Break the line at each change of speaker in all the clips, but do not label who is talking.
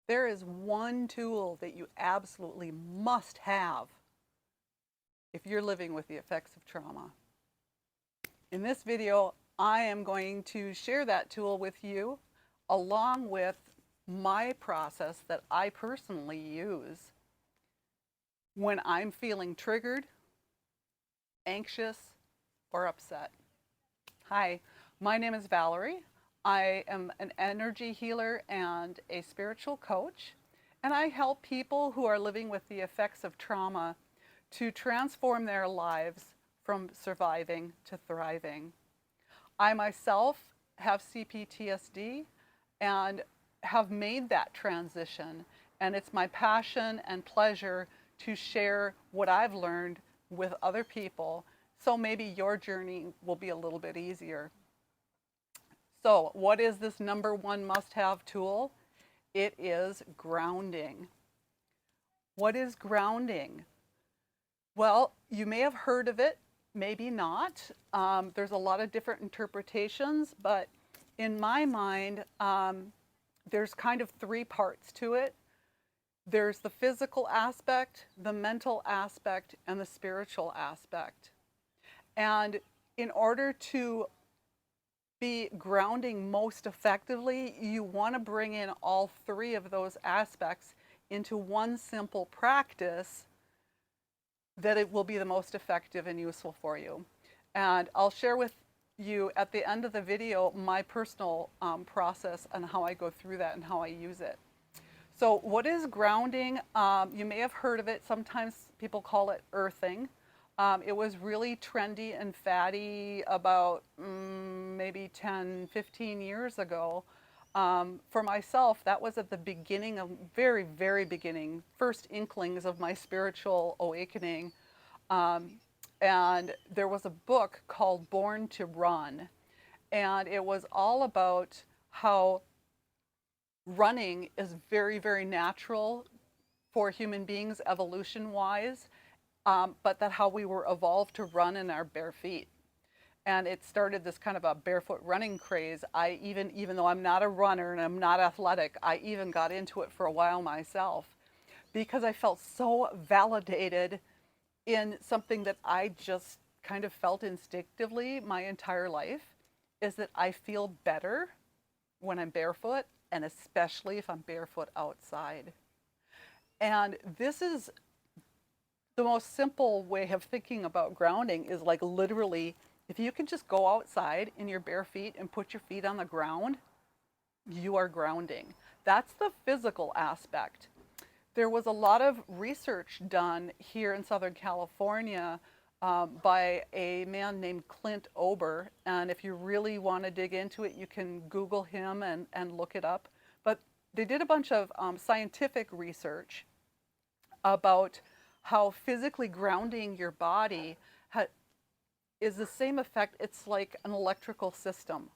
There is one tool that you absolutely must have if you're living with the effects of trauma. In this video, I am going to share that tool with you along with my process that I personally use when I'm feeling triggered, anxious, or upset. Hi, my name is Valerie. I am an energy healer and a spiritual coach, and I help people who are living with the effects of trauma to transform their lives from surviving to thriving. I myself have CPTSD and have made that transition, and it's my passion and pleasure to share what I've learned with other people, so maybe your journey will be a little bit easier. So, what is this number one must-have tool? It is grounding. What is grounding? Well, you may have heard of it, maybe not. There's a lot of different interpretations, but in my mind, there's kind of three parts to it. There's the physical aspect, the mental aspect, and the spiritual aspect. And in order to be grounding most effectively, you want to bring in all three of those aspects into one simple practice that it will be the most effective and useful for you. And I'll share with you at the end of the video my personal process and how I go through that and how I use it. So what is grounding? You may have heard of it. Sometimes people call it earthing. It was really trendy and fatty about maybe 10, 15 years ago. For myself, that was at the beginning of, very, very beginning, first inklings of my spiritual awakening. And there was a book called Born to Run. And it was all about how running is very, very natural for human beings evolution-wise. But that how we were evolved to run in our bare feet. And it started this kind of a barefoot running craze. Even though I'm not a runner and I'm not athletic, I even got into it for a while myself because I felt so validated in something that I just kind of felt instinctively my entire life, is that I feel better when I'm barefoot, and especially if I'm barefoot outside. And this is the most simple way of thinking about grounding is like literally, if you can just go outside in your bare feet and put your feet on the ground, you are grounding. That's the physical aspect. There was a lot of research done here in Southern California by a man named Clint Ober. And if you really want to dig into it, you can Google him and look it up. But they did a bunch of scientific research about how physically grounding your body is the same effect. It's like an electrical system.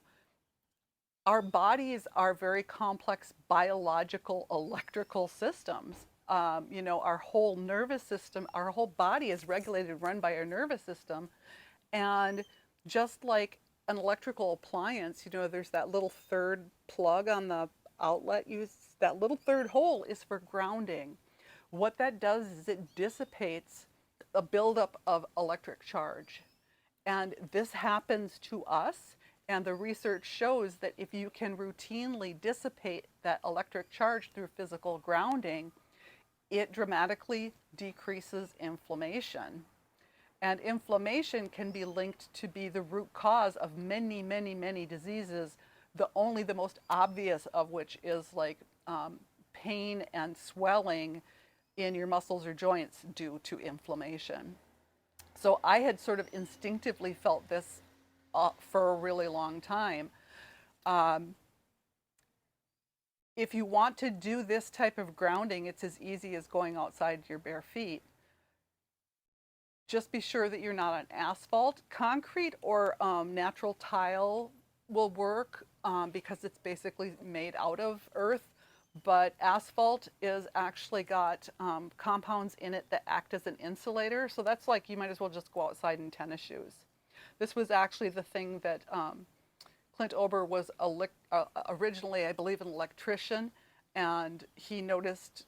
Our bodies are very complex biological electrical systems. Our whole nervous system, our whole body is regulated, run by our nervous system. And just like an electrical appliance, there's that little third plug on the outlet. That little third hole is for grounding. What that does is it dissipates a buildup of electric charge. And this happens to us, and the research shows that if you can routinely dissipate that electric charge through physical grounding, it dramatically decreases inflammation. And inflammation can be linked to be the root cause of many, many, many diseases, only the most obvious of which is like pain and swelling in your muscles or joints due to inflammation. So I had sort of instinctively felt this for a really long time. If you want to do this type of grounding, it's as easy as going outside your bare feet. Just be sure that you're not on asphalt. Concrete or natural tile will work because it's basically made out of earth. But asphalt is actually got compounds in it that act as an insulator. So that's like, you might as well just go outside in tennis shoes. This was actually the thing that Clint Ober was originally, I believe, an electrician, and he noticed,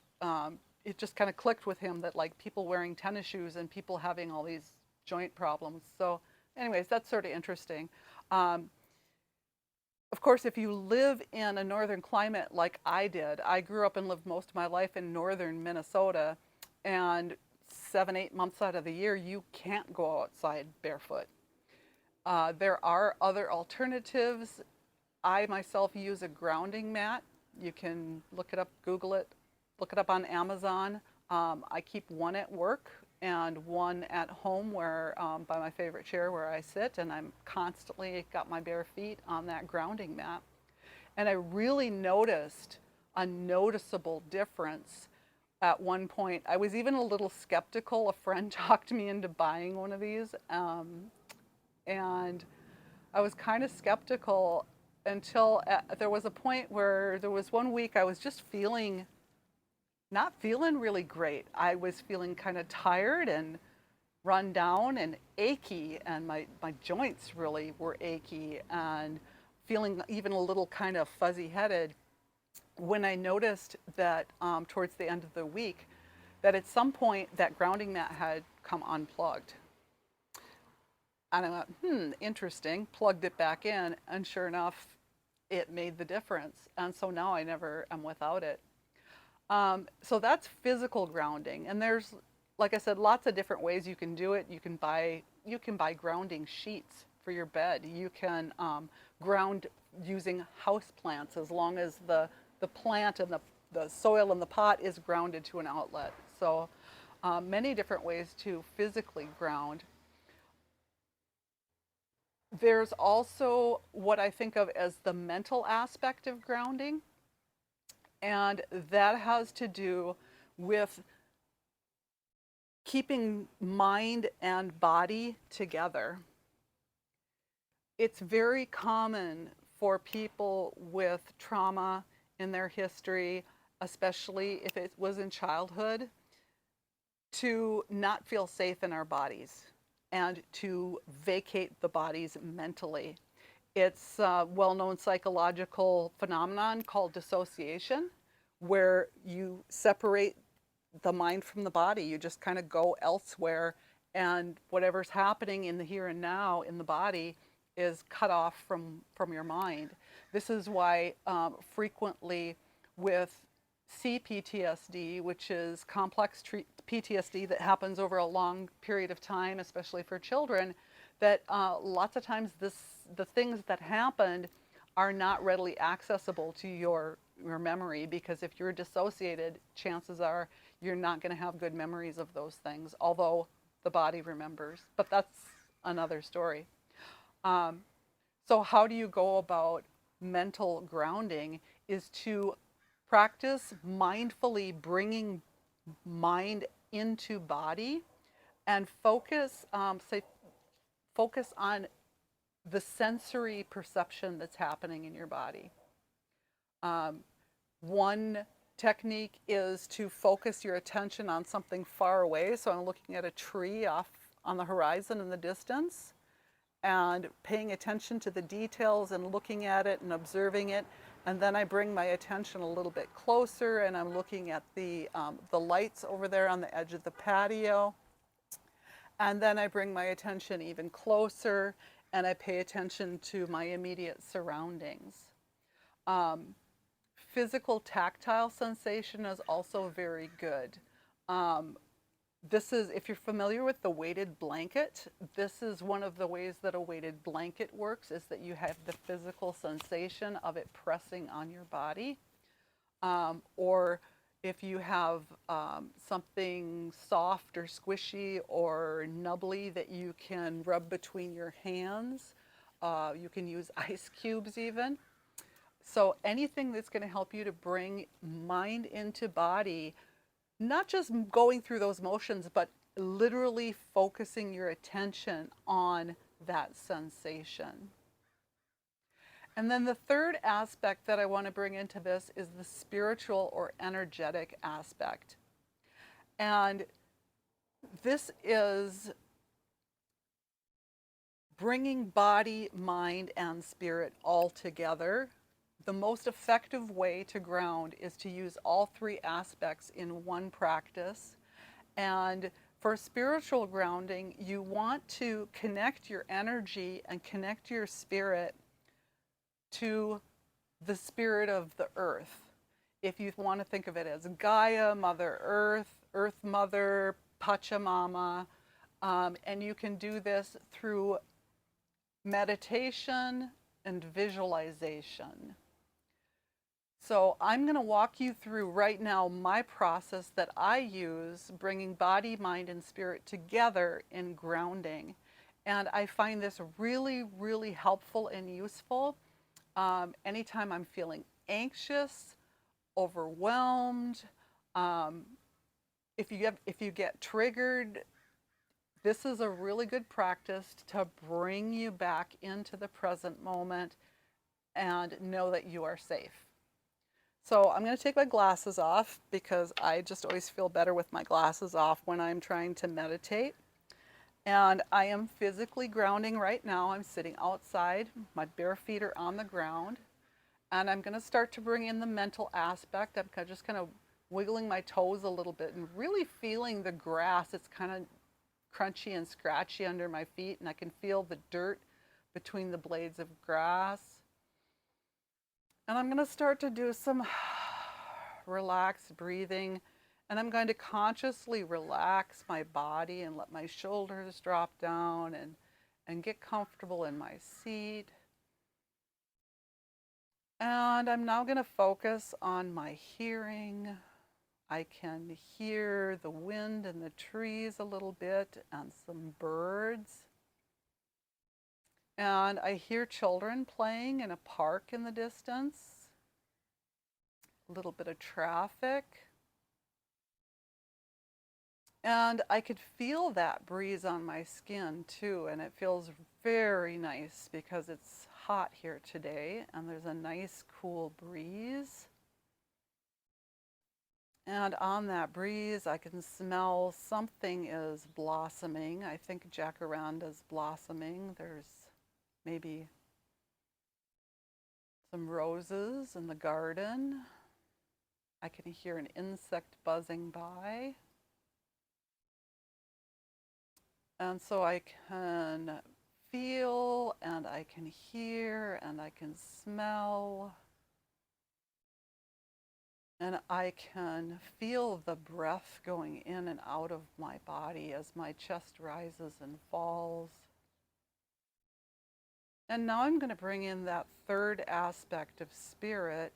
it just kind of clicked with him that like people wearing tennis shoes and people having all these joint problems. So anyways, that's sort of interesting. Um, of course, if you live in a northern climate like I did, I grew up and lived most of my life in northern Minnesota, and 7, 8 months out of the year, you can't go outside barefoot. There are other alternatives. I myself use a grounding mat. You can look it up, Google it, look it up on Amazon. I keep one at work and one at home where by my favorite chair where I sit, and I'm constantly got my bare feet on that grounding mat. And I really noticed a noticeable difference at one point. I was even a little skeptical. A friend talked me into buying one of these, and I was kind of skeptical until there was a point where there was one week I was just not feeling really great. I was feeling kind of tired and run down and achy, and my joints really were achy and feeling even a little kind of fuzzy headed when I noticed that towards the end of the week that at some point that grounding mat had come unplugged. And I went, interesting, plugged it back in, and sure enough, it made the difference. And so now I never am without it. So that's physical grounding. And there's, like I said, lots of different ways you can do it. You can buy grounding sheets for your bed. You can ground using house plants as long as the plant and the soil in the pot is grounded to an outlet. So many different ways to physically ground. There's also what I think of as the mental aspect of grounding, and that has to do with keeping mind and body together. It's very common for people with trauma in their history, especially if it was in childhood, to not feel safe in our bodies and to vacate the bodies mentally. It's a well-known psychological phenomenon called dissociation, where you separate the mind from the body. You just kind of go elsewhere, and whatever's happening in the here and now in the body is cut off from your mind. This is why frequently with CPTSD, which is complex PTSD that happens over a long period of time, especially for children, that lots of times the things that happened are not readily accessible to your memory, because if you're dissociated, chances are you're not going to have good memories of those things, although the body remembers. But that's another story. So how do you go about mental grounding is to practice mindfully bringing mind into body and focus on the sensory perception that's happening in your body. One technique is to focus your attention on something far away. So I'm looking at a tree off on the horizon in the distance and paying attention to the details and looking at it and observing it. And then I bring my attention a little bit closer and I'm looking at the lights over there on the edge of the patio. And then I bring my attention even closer and I pay attention to my immediate surroundings. Physical tactile sensation is also very good. This is, if you're familiar with the weighted blanket, this is one of the ways that a weighted blanket works, is that you have the physical sensation of it pressing on your body. Or if you have something soft or squishy or nubbly that you can rub between your hands, you can use ice cubes even. So anything that's going to help you to bring mind into body, not just going through those motions, but literally focusing your attention on that sensation. And then the third aspect that I want to bring into this is the spiritual or energetic aspect. And this is bringing body, mind, and spirit all together, the most effective way to ground is to use all three aspects in one practice. And for spiritual grounding, you want to connect your energy and connect your spirit to the spirit of the earth. If you want to think of it as Gaia, Mother Earth, Earth Mother, Pachamama, and you can do this through meditation and visualization. So I'm going to walk you through right now my process that I use bringing body, mind, and spirit together in grounding. And I find this really, really helpful and useful anytime I'm feeling anxious, overwhelmed. If you get triggered, this is a really good practice to bring you back into the present moment and know that you are safe. So I'm going to take my glasses off because I just always feel better with my glasses off when I'm trying to meditate. And I am physically grounding right now. I'm sitting outside. My bare feet are on the ground. And I'm going to start to bring in the mental aspect. I'm just kind of wiggling my toes a little bit and really feeling the grass. It's kind of crunchy and scratchy under my feet, and I can feel the dirt between the blades of grass. And I'm going to start to do some relaxed breathing, and I'm going to consciously relax my body and let my shoulders drop down and get comfortable in my seat. And I'm now going to focus on my hearing. I can hear the wind in the trees a little bit and some birds. And I hear children playing in a park in the distance. A little bit of traffic. And I could feel that breeze on my skin too, and it feels very nice because it's hot here today and there's a nice cool breeze. And on that breeze, I can smell something is blossoming. I think jacaranda's blossoming. There's maybe some roses in the garden. I can hear an insect buzzing by. And so I can feel and I can hear and I can smell. And I can feel the breath going in and out of my body as my chest rises and falls. And now I'm going to bring in that third aspect of spirit.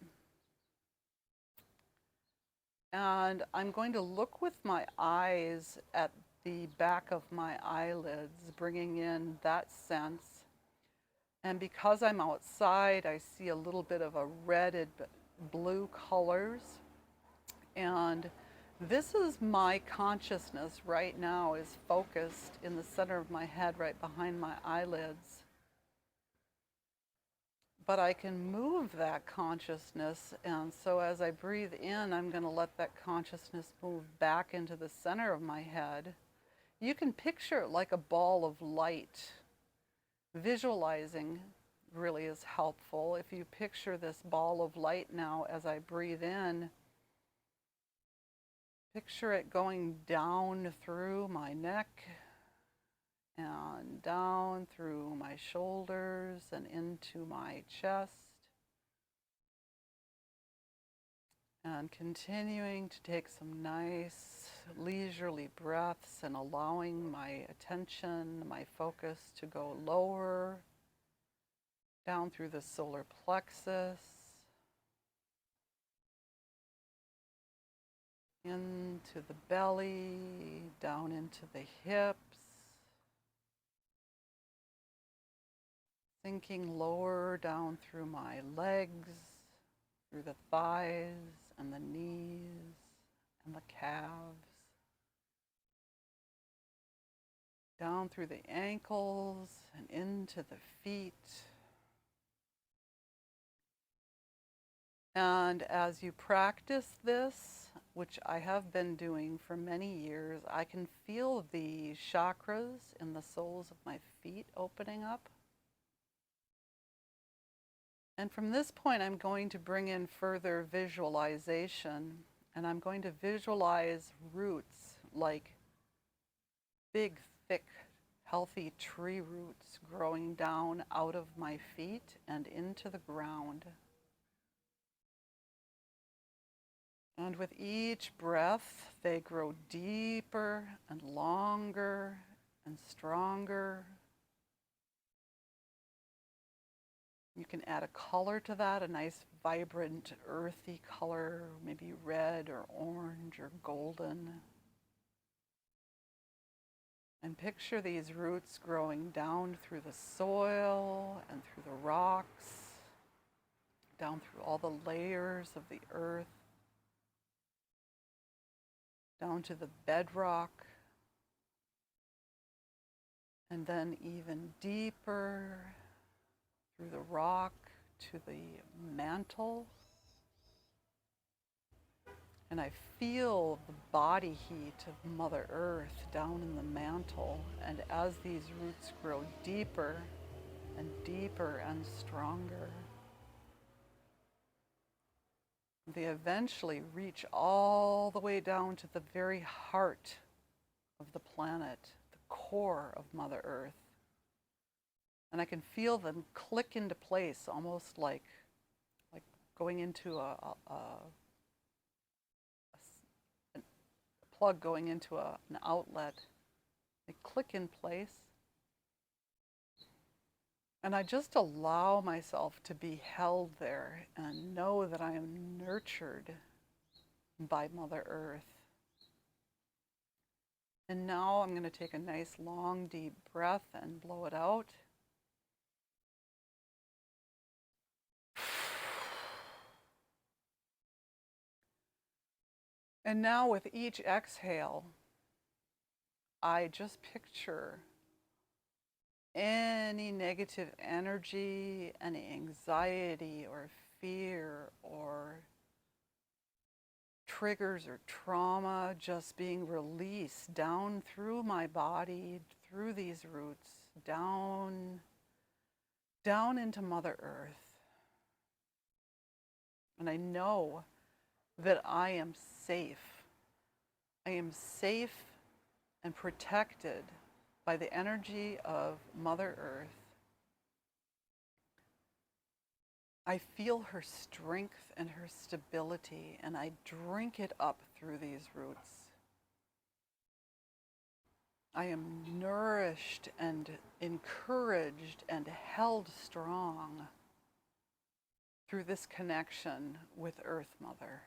And I'm going to look with my eyes at the back of my eyelids, bringing in that sense. And because I'm outside, I see a little bit of a red blue colors. And this is my consciousness right now is focused in the center of my head right behind my eyelids. But I can move that consciousness, and so as I breathe in, I'm going to let that consciousness move back into the center of my head. You can picture it like a ball of light. Visualizing really is helpful. If you picture this ball of light now as I breathe in, picture it going down through my neck and down through my shoulders and into my chest. And continuing to take some nice leisurely breaths and allowing my attention, my focus to go lower, down through the solar plexus, into the belly, down into the hips, sinking lower down through my legs, through the thighs and the knees and the calves, down through the ankles and into the feet. And as you practice this, which I have been doing for many years, I can feel the chakras in the soles of my feet opening up. And from this point, I'm going to bring in further visualization, and I'm going to visualize roots like big, thick, healthy tree roots growing down out of my feet and into the ground. And with each breath, they grow deeper and longer and stronger. You can add a color to that, a nice vibrant earthy color, maybe red or orange or golden. And picture these roots growing down through the soil and through the rocks, down through all the layers of the earth, down to the bedrock, and then even deeper through the rock to the mantle. And I feel the body heat of Mother Earth down in the mantle. And as these roots grow deeper and deeper and stronger, they eventually reach all the way down to the very heart of the planet, the core of Mother Earth. And I can feel them click into place, almost like going into a plug going into an outlet. They click in place. And I just allow myself to be held there and know that I am nurtured by Mother Earth. And now I'm going to take a nice long deep breath and blow it out. And now with each exhale, I just picture any negative energy, any anxiety or fear or triggers or trauma just being released down through my body, through these roots, down into Mother Earth. And I know that I am safe. I am safe and protected by the energy of Mother Earth. I feel her strength and her stability, and I drink it up through these roots. I am nourished and encouraged and held strong through this connection with Earth Mother.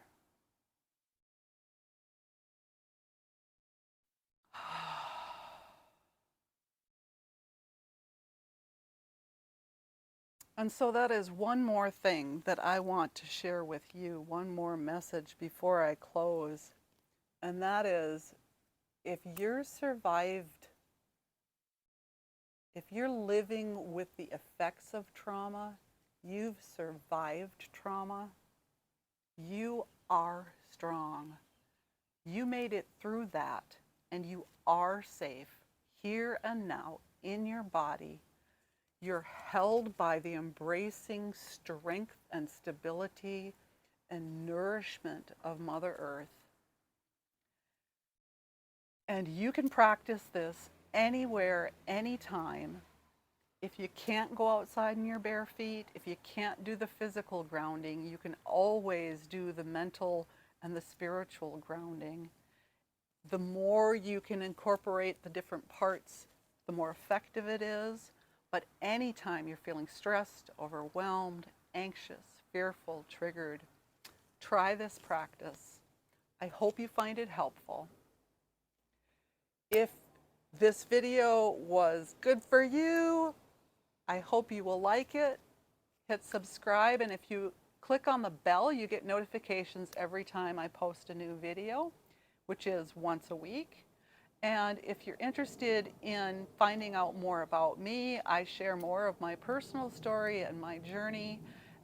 And so that is one more thing that I want to share with you, one more message before I close. And that is, if you're survived, if you're living with the effects of trauma, you've survived trauma, you are strong. You made it through that, and you are safe here and now in your body. You're held by the embracing strength and stability and nourishment of Mother Earth. And you can practice this anywhere, anytime. If you can't go outside in your bare feet, if you can't do the physical grounding, you can always do the mental and the spiritual grounding. The more you can incorporate the different parts, the more effective it is. But anytime you're feeling stressed, overwhelmed, anxious, fearful, triggered, try this practice. I hope you find it helpful. If this video was good for you, I hope you will like it. Hit subscribe, and if you click on the bell, you get notifications every time I post a new video, which is once a week. And if you're interested in finding out more about me, I share more of my personal story and my journey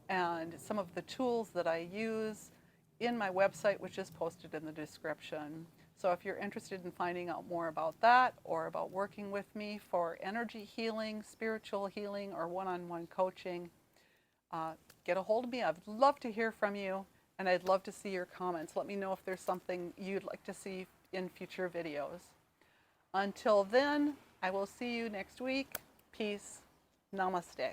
and some of the tools that I use in my website, which is posted in the description. So if you're interested in finding out more about that, or about working with me for energy healing, spiritual healing, or one-on-one coaching, get a hold of me. I'd love to hear from you, and I'd love to see your comments. Let me know if there's something you'd like to see in future videos. Until then, I will see you next week. Peace. Namaste.